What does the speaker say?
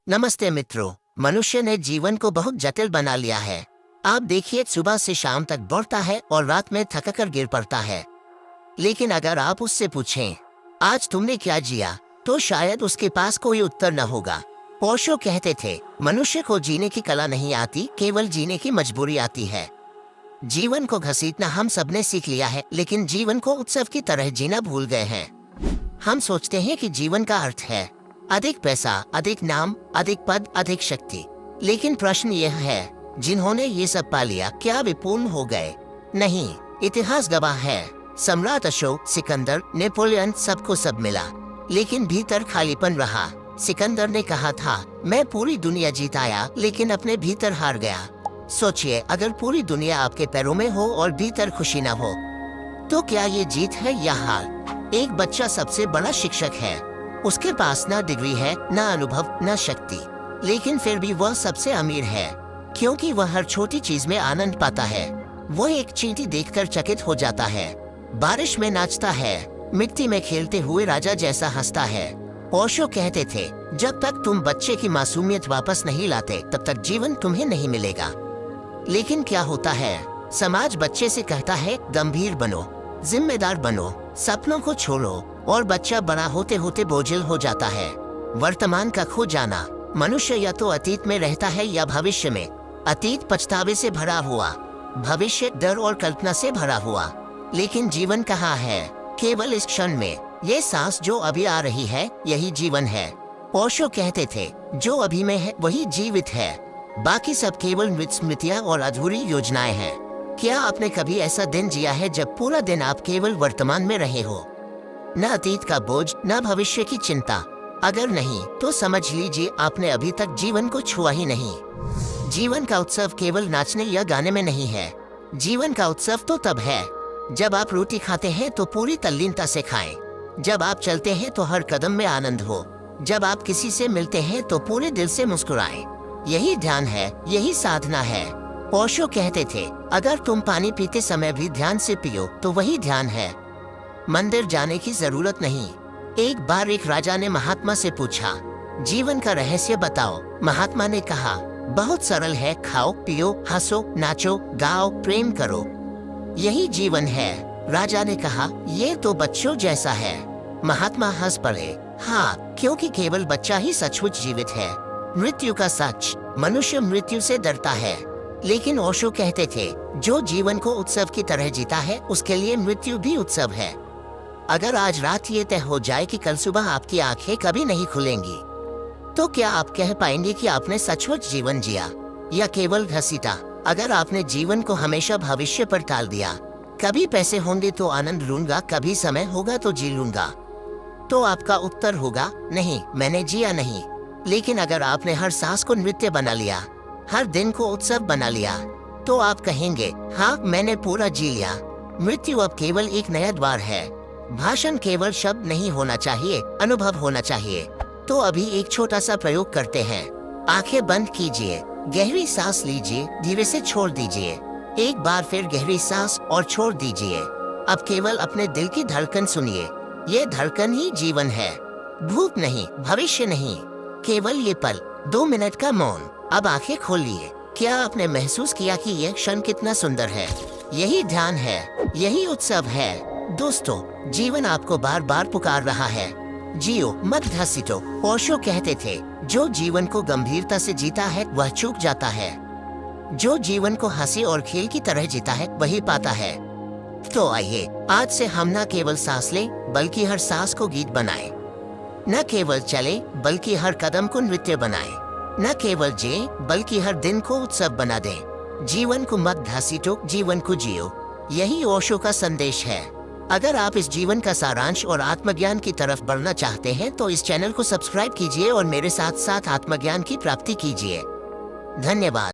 नमस्ते मित्रों। मनुष्य ने जीवन को बहुत जटिल बना लिया है। आप देखिए, सुबह से शाम तक दौड़ता है और रात में थक कर गिर पड़ता है। लेकिन अगर आप उससे पूछें, आज तुमने क्या जिया, तो शायद उसके पास कोई उत्तर न होगा। ओशो कहते थे, मनुष्य को जीने की कला नहीं आती, केवल जीने की मजबूरी आती है। जीवन को घसीटना हम सबने सीख लिया है, लेकिन जीवन को उत्सव की तरह जीना भूल गए हैं। हम सोचते हैं कि जीवन का अर्थ है अधिक पैसा, अधिक नाम, अधिक पद, अधिक शक्ति। लेकिन प्रश्न यह है, जिन्होंने ये सब पा लिया, क्या वे पूर्ण हो गए? नहीं। इतिहास गवाह है, सम्राट अशोक, सिकंदर, नेपोलियन, सबको सब मिला, लेकिन भीतर खालीपन रहा। सिकंदर ने कहा था, मैं पूरी दुनिया जीत आया, लेकिन अपने भीतर हार गया। सोचिए, अगर पूरी दुनिया आपके पैरों में हो और भीतर खुशी न हो, तो क्या ये जीत है या हार? एक बच्चा सबसे बड़ा शिक्षक है। उसके पास ना डिग्री है, ना अनुभव, ना शक्ति, लेकिन फिर भी वह सबसे अमीर है, क्योंकि वह हर छोटी चीज में आनंद पाता है। वह एक चींटी देखकर चकित हो जाता है, बारिश में नाचता है, मिट्टी में खेलते हुए राजा जैसा हंसता है। ओशो कहते थे, जब तक तुम बच्चे की मासूमियत वापस नहीं लाते, तब तक जीवन तुम्हें नहीं मिलेगा। लेकिन क्या होता है, समाज बच्चे से कहता है, गंभीर बनो, जिम्मेदार बनो, सपनों को छोड़ो, और बच्चा बड़ा होते होते बोझिल हो जाता है। वर्तमान का खो जाना। मनुष्य या तो अतीत में रहता है या भविष्य में। अतीत पछतावे से भरा हुआ, भविष्य डर और कल्पना से भरा हुआ। लेकिन जीवन कहाँ है? केवल इस क्षण में। ये सांस जो अभी आ रही है, यही जीवन है। ओशो कहते थे, जो अभी में है वही जीवित है, बाकी सब केवल मृत स्मृतियाँ और अधूरी योजनाएं हैं। क्या आपने कभी ऐसा दिन जिया है जब पूरा दिन आप केवल वर्तमान में रहे हो? न अतीत का बोझ, न भविष्य की चिंता। अगर नहीं, तो समझ लीजिए आपने अभी तक जीवन को छुआ ही नहीं। जीवन का उत्सव केवल नाचने या गाने में नहीं है। जीवन का उत्सव तो तब है जब आप रोटी खाते हैं तो पूरी तल्लीनता से खाएं, जब आप चलते हैं तो हर कदम में आनंद हो, जब आप किसी से मिलते हैं तो पूरे दिल से मुस्कुराएं। यही ध्यान है, यही साधना है। ओशो कहते थे, अगर तुम पानी पीते समय भी ध्यान से पियो तो वही ध्यान है। मंदिर जाने की जरूरत नहीं। एक बार एक राजा ने महात्मा से पूछा, जीवन का रहस्य बताओ। महात्मा ने कहा, बहुत सरल है, खाओ, पियो, हंसो, नाचो, गाओ, प्रेम करो, यही जीवन है। राजा ने कहा, ये तो बच्चों जैसा है। महात्मा हंस पड़े। हाँ, क्योंकि केवल बच्चा ही सचमुच जीवित है। मृत्यु का सच। मनुष्य मृत्यु से डरता है, लेकिन ओशो कहते थे, जो जीवन को उत्सव की तरह जीता है, उसके लिए मृत्यु भी उत्सव है। अगर आज रात ये तय हो जाए कि कल सुबह आपकी आंखें कभी नहीं खुलेंगी, तो क्या आप कह पाएंगे कि आपने सचमुच जीवन जिया या केवल घसीटा? अगर आपने जीवन को हमेशा भविष्य पर टाल दिया, कभी पैसे होंगे तो आनंद लूंगा, कभी समय होगा तो जी लूंगा, तो आपका उत्तर होगा, नहीं, मैंने जिया नहीं। लेकिन अगर आपने हर सांस को नृत्य बना लिया, हर दिन को उत्सव बना लिया, तो आप कहेंगे, हाँ, मैंने पूरा जी लिया। मृत्यु अब केवल एक नया द्वार है। भाषण केवल शब्द नहीं होना चाहिए, अनुभव होना चाहिए। तो अभी एक छोटा सा प्रयोग करते हैं। आंखें बंद कीजिए, गहरी सांस लीजिए, धीरे से छोड़ दीजिए। एक बार फिर गहरी सांस और छोड़ दीजिए। अब केवल अपने दिल की धड़कन सुनिए। ये धड़कन ही जीवन है। भूत नहीं, भविष्य नहीं, केवल ये पल, 2 मिनट का मौन। अब आंखें खोलिए। क्या आपने महसूस किया कि यह क्षण कितना सुंदर है? यही ध्यान है, यही उत्सव है। दोस्तों, जीवन आपको बार बार पुकार रहा है, जियो, मत घसीटो। ओशो कहते थे, जो जीवन को गंभीरता से जीता है वह चूक जाता है, जो जीवन को हंसी और खेल की तरह जीता है वही पाता है। तो आइए, आज से हम न केवल सांस लें, बल्कि हर सांस को गीत बनाएं। न केवल चले, बल्कि हर कदम को नृत्य बनाएं। न केवल जिए, बल्कि हर दिन को उत्सव बना दें। जीवन को मत घसीटो, जीवन को जियो। यही ओशो का संदेश है। अगर आप इस जीवन का सारांश और आत्मज्ञान की तरफ बढ़ना चाहते हैं, तो इस चैनल को सब्सक्राइब कीजिए और मेरे साथ साथ आत्मज्ञान की प्राप्ति कीजिए। धन्यवाद।